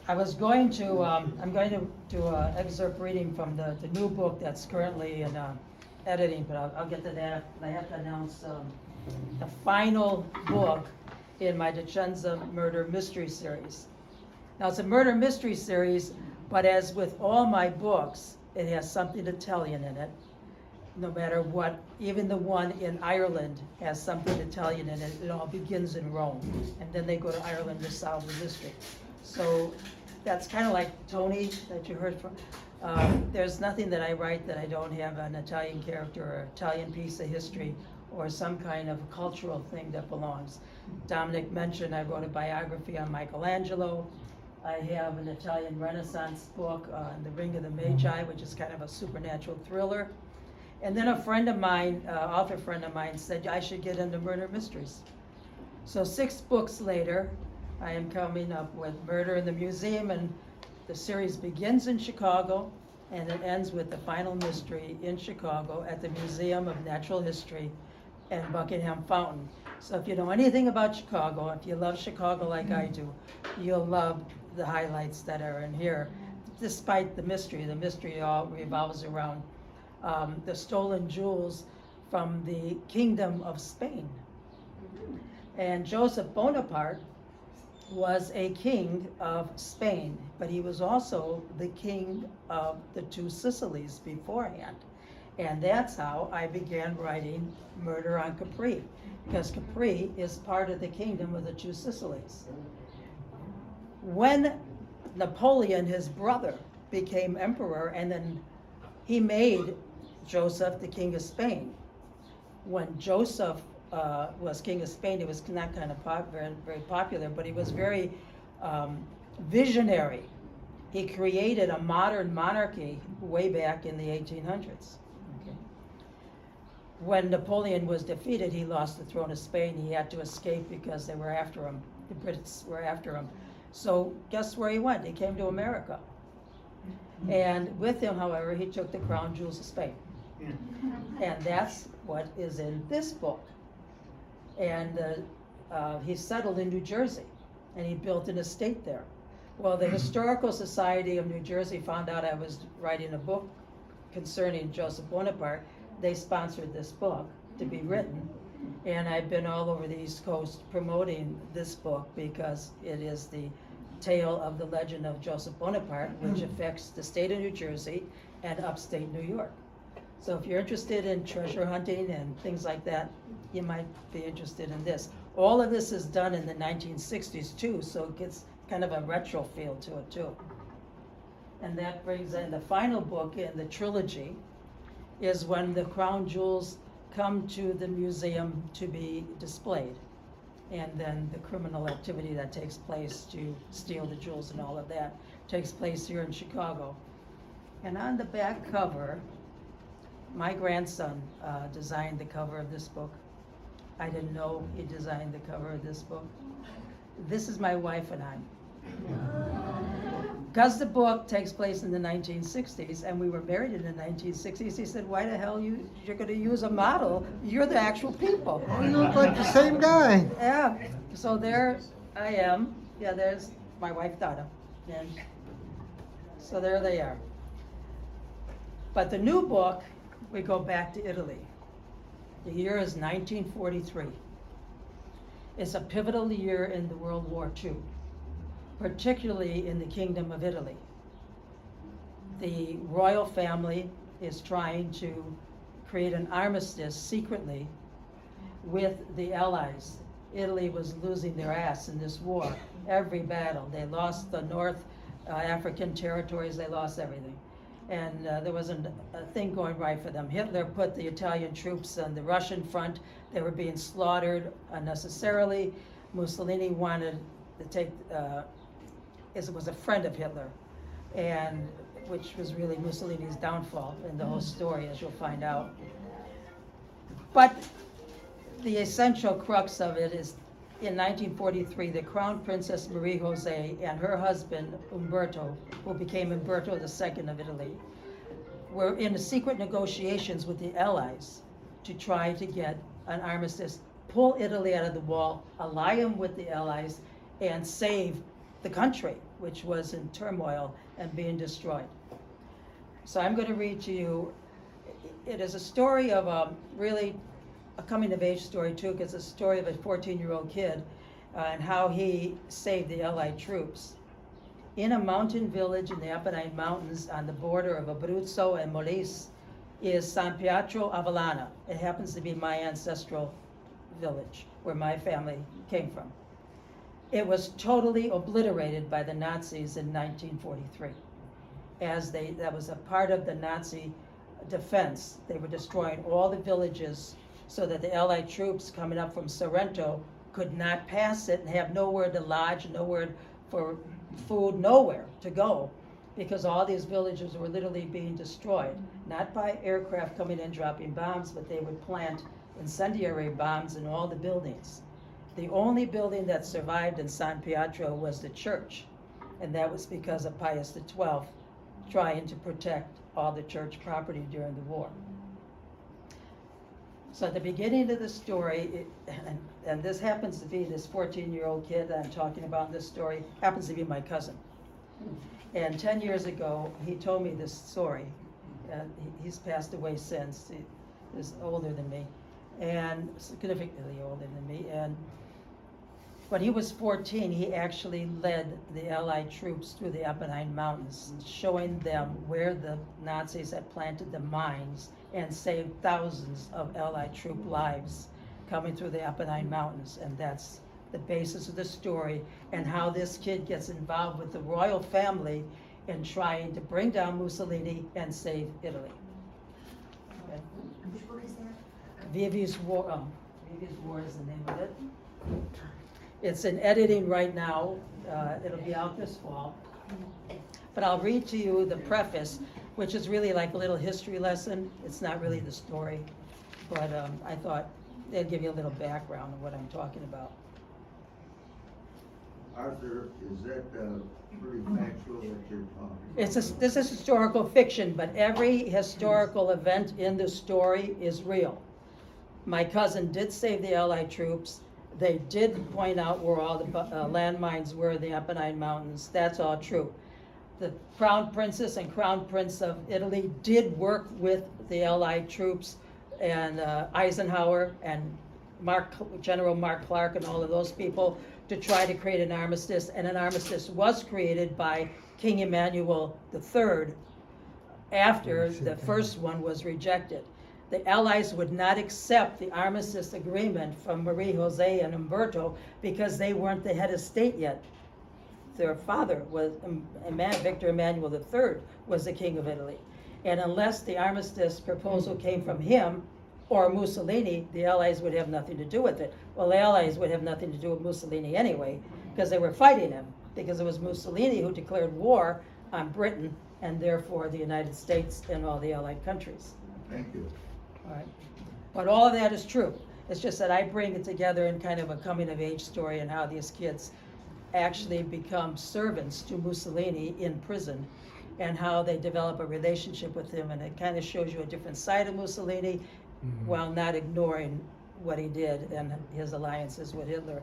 I was going to, I'm going to do an excerpt reading from the new book that's currently in editing, but I'll get to that. I have to announce the final book in my Cenza Murder Mystery series. Now, it's a murder mystery series, but as with all my books, it has something Italian in it. No matter what, even the one in Ireland has something Italian in it. It all begins in Rome, and then they go to Ireland to solve the mystery. So that's kind of like Tony that you heard from. There's nothing that I write that I don't have an Italian character or Italian piece of history or some kind of cultural thing that belongs. Dominic mentioned I wrote a biography on Michelangelo. I have an Italian Renaissance book on The Ring of the Magi, which is kind of a supernatural thriller. And then a friend of mine, author friend of mine, said I should get into murder mysteries. So 6 books later, I am coming up with Murder in the Museum, and the series begins in Chicago, and it ends with the final mystery in Chicago at the Museum of Natural History and Buckingham Fountain. So if you know anything about Chicago, if you love Chicago like I do, you'll love the highlights that are in here. Despite the mystery all revolves around the stolen jewels from the Kingdom of Spain. And Joseph Bonaparte was a king of Spain, but he was also the king of the 2 Sicilies beforehand. And that's how I began writing Murder on Capri, because Capri is part of the kingdom of the 2 Sicilies. When Napoleon, his brother, became emperor, and then he made Joseph the king of Spain. When Joseph was king of Spain, he was not kind of very popular, but he was very visionary. He created a modern monarchy way back in the 1800s. Okay. When Napoleon was defeated, he lost the throne of Spain. He had to escape because they were after him. The Brits were after him. So guess where he went? He came to America. And with him, however, he took the crown jewels of Spain. And that's what is in this book. And he settled in New Jersey, and he built an estate there. Well, the Historical Society of New Jersey found out I was writing a book concerning Joseph Bonaparte. They sponsored this book to be written, and I've been all over the East Coast promoting this book because it is the tale of the legend of Joseph Bonaparte, which affects the state of New Jersey and upstate New York. So if you're interested in treasure hunting and things like that, you might be interested in this. All of this is done in the 1960s too, so it gets kind of a retro feel to it too. And that brings in the final book in the trilogy is when the crown jewels come to the museum to be displayed. And then the criminal activity that takes place to steal the jewels and all of that takes place here in Chicago. And on the back cover, my grandson designed the cover of this book. I didn't know he designed the cover of this book. This is my wife and I. Because the book takes place in the 1960s, and we were married in the 1960s, he said, why the hell you're going to use a model? You're the actual people. Oh, you look like the same guy. Yeah, so there I am. Yeah, there's my wife, Donna. And so there they are. But the new book, we go back to Italy. The year is 1943. It's a pivotal year in the World War II, particularly in the Kingdom of Italy. The royal family is trying to create an armistice secretly with the Allies. Italy was losing their ass in this war, every battle. They lost the North African territories, they lost everything. And there wasn't a thing going right for them. Hitler put the Italian troops on the Russian front. They were being slaughtered unnecessarily. Mussolini wanted to take, it was a friend of Hitler, and which was really Mussolini's downfall in the whole story, as you'll find out. But the essential crux of it is, in 1943, the Crown Princess Marie Jose and her husband, Umberto, who became Umberto II of Italy, were in secret negotiations with the Allies to try to get an armistice, pull Ally out of the wall, ally them with the Allies, and save the country, which was in turmoil and being destroyed. So I'm going to read to you, it is a story of really a coming-of-age story too, because it's a story of a 14-year-old kid and how he saved the Allied troops. In a mountain village in the Apennine Mountains on the border of Abruzzo and Molise is San Pietro Avellana. It happens to be my ancestral village, where my family came from. It was totally obliterated by the Nazis in 1943. That was a part of the Nazi defense. They were destroying all the villages so that the Allied troops coming up from Sorrento could not pass it and have nowhere to lodge, nowhere for food, nowhere to go, because all these villages were literally being destroyed, not by aircraft coming in dropping bombs, but they would plant incendiary bombs in all the buildings. The only building that survived in San Pietro was the church, and that was because of Pius XII trying to protect all the church property during the war. So at the beginning of the story, and this happens to be this 14-year-old kid that I'm talking about in this story, happens to be my cousin. And 10 years ago, he told me this story. He's passed away since. He is older than me, and significantly older than me. And when he was 14, he actually led the Allied troops through the Apennine Mountains, showing them where the Nazis had planted the mines and saved thousands of Allied troop lives coming through the Apennine Mountains. And that's the basis of the story, and how this kid gets involved with the royal family in trying to bring down Mussolini and save Italy. Okay. Which book is that? Vivi's War. Vivi's War is the name of it. It's in editing right now. It'll be out this fall. But I'll read to you the preface, which is really like a little history lesson. It's not really the story, but I thought it'd give you a little background of what I'm talking about. Arthur, is that pretty factual that you're talking? This is historical fiction, but every historical event in the story is real. My cousin did save the Allied troops. They did point out where all the landmines were in the Apennine Mountains. That's all true. The Crown Princess and Crown Prince of Italy did work with the Allied troops, and Eisenhower and General Mark Clark and all of those people, to try to create an armistice, and an armistice was created by King Emmanuel III after the first one was rejected. The Allies would not accept the armistice agreement from Marie Jose and Umberto because they weren't the head of state yet. Their father was Victor Emmanuel III was the king of Italy, and unless the armistice proposal came from him or Mussolini, the Allies would have nothing to do with it. Well, the Allies would have nothing to do with Mussolini anyway, because they were fighting him, because it was Mussolini who declared war on Britain, and therefore the United States and all the Allied countries. Thank you. All right. But all of that is true. It's just that I bring it together in kind of a coming-of-age story, and how these kids actually become servants to Mussolini in prison, and how they develop a relationship with him, and it kind of shows you a different side of Mussolini, while not ignoring what he did and his alliances with Hitler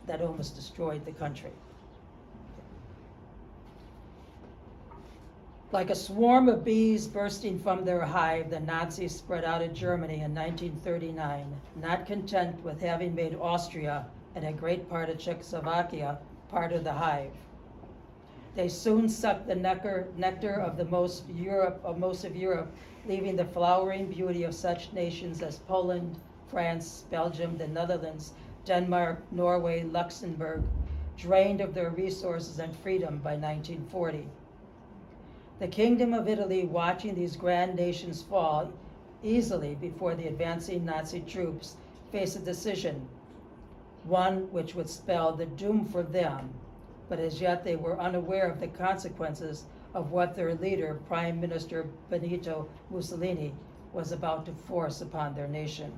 that almost destroyed the country. Like a swarm of bees bursting from their hive, the Nazis spread out of Germany in 1939, not content with having made Austria and a great part of Czechoslovakia part of the hive. They soon sucked the nectar of most of Europe, leaving the flowering beauty of such nations as Poland, France, Belgium, the Netherlands, Denmark, Norway, Luxembourg, drained of their resources and freedom by 1940. The Kingdom of Italy, watching these grand nations fall easily before the advancing Nazi troops, faced a decision, one which would spell the doom for them, but as yet they were unaware of the consequences of what their leader, Prime Minister Benito Mussolini, was about to force upon their nation.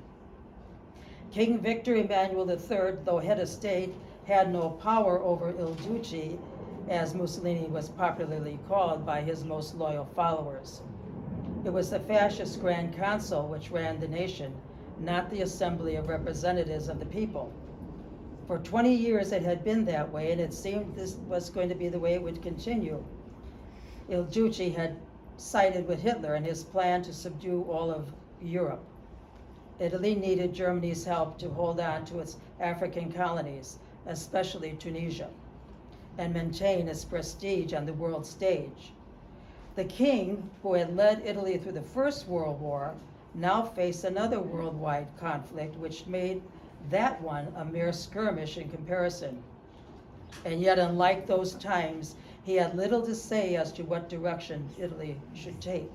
King Victor Emmanuel III, though head of state, had no power over Il Duce, as Mussolini was popularly called by his most loyal followers. It was the fascist Grand Council which ran the nation, not the Assembly of Representatives of the People. For 20 years it had been that way, and it seemed this was going to be the way it would continue. Il Duce had sided with Hitler in his plan to subdue all of Europe. Italy needed Germany's help to hold on to its African colonies, especially Tunisia, and maintain its prestige on the world stage. The king, who had led Italy through the First World War, now faced another worldwide conflict, which made that one a mere skirmish in comparison. And yet, unlike those times, he had little to say as to what direction Italy should take.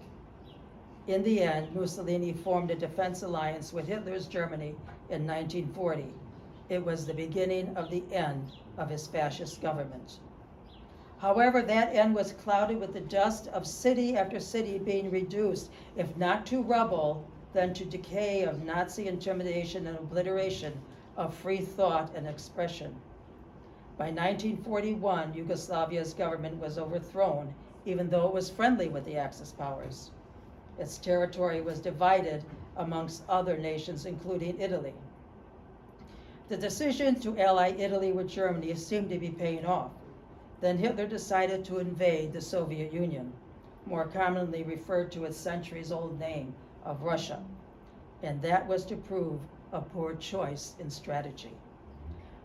In the end, Mussolini formed a defense alliance with Hitler's Germany in 1940. It was the beginning of the end of his fascist government. However, that end was clouded with the dust of city after city being reduced, if not to rubble, then to decay of Nazi intimidation and obliteration of free thought and expression. By 1941, Yugoslavia's government was overthrown, even though it was friendly with the Axis powers. Its territory was divided amongst other nations, including Italy. The decision to ally Italy with Germany seemed to be paying off. Then Hitler decided to invade the Soviet Union, more commonly referred to its centuries-old name of Russia, and that was to prove a poor choice in strategy.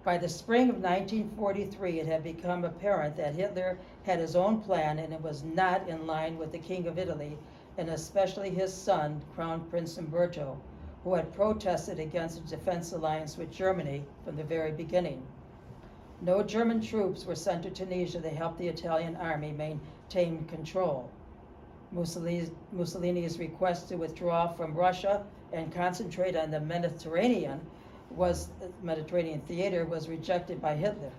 By the spring of 1943, it had become apparent that Hitler had his own plan, and it was not in line with the King of Italy, and especially his son, Crown Prince Umberto, who had protested against a defense alliance with Germany from the very beginning. No German troops were sent to Tunisia to help the Italian army maintain control. Mussolini's request to withdraw from Russia and concentrate on the Mediterranean theater was rejected by Hitler.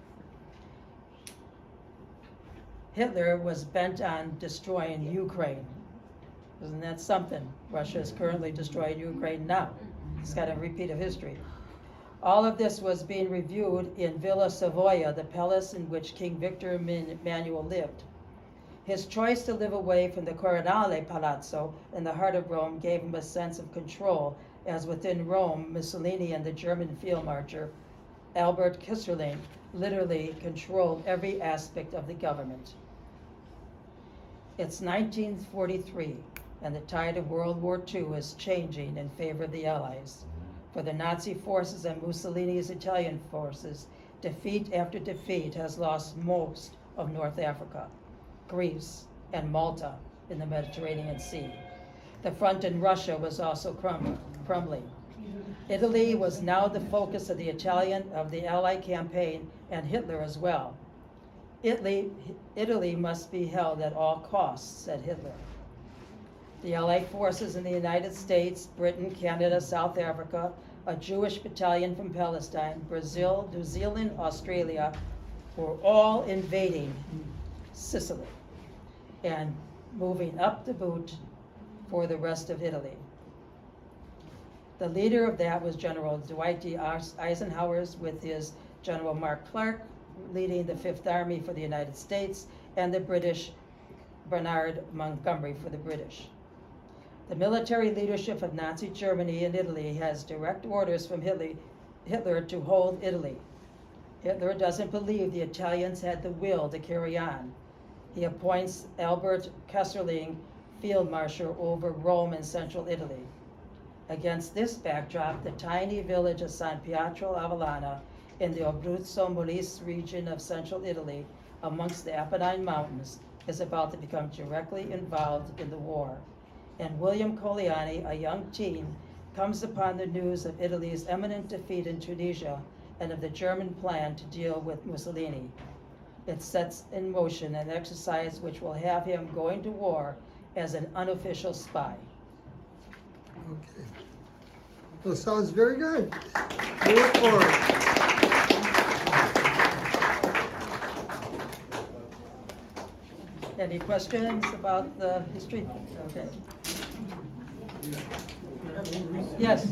Hitler was bent on destroying Ukraine. Isn't that something? Russia is currently destroying Ukraine now. It's kind of a repeat of history. All of this was being reviewed in Villa Savoia, the palace in which King Victor Emmanuel lived. His choice to live away from the Coronale Palazzo in the heart of Rome gave him a sense of control, as within Rome, Mussolini and the German field marshal, Albert Kisserling, literally controlled every aspect of the government. It's 1943, and the tide of World War II is changing in favor of the Allies. For the Nazi forces and Mussolini's Italian forces, defeat after defeat has lost most of North Africa, Greece, and Malta in the Mediterranean Sea. The front in Russia was also crumbling. Italy was now the focus of the Allied campaign, and Hitler as well. Italy must be held at all costs, said Hitler. The Allied forces in the United States, Britain, Canada, South Africa, a Jewish battalion from Palestine, Brazil, New Zealand, Australia, were all invading Sicily and moving up the boot for the rest of Italy. The leader of that was General Dwight D. Eisenhower with his General Mark Clark leading the Fifth Army for the United States, and the British Bernard Montgomery for the British. The military leadership of Nazi Germany and Italy has direct orders from Hitler to hold Italy. Hitler doesn't believe the Italians had the will to carry on. He appoints Albert Kesselring field marshal over Rome and central Italy. Against this backdrop, the tiny village of San Pietro Avellana in the Abruzzo Molise region of central Italy, amongst the Apennine Mountains, is about to become directly involved in the war. And William Colliani, a young teen, comes upon the news of Italy's imminent defeat in Tunisia and of the German plan to deal with Mussolini. It sets in motion an exercise which will have him going to war as an unofficial spy. Okay. Well, sounds very good. Move forward. Any questions about the history? Okay. Yes.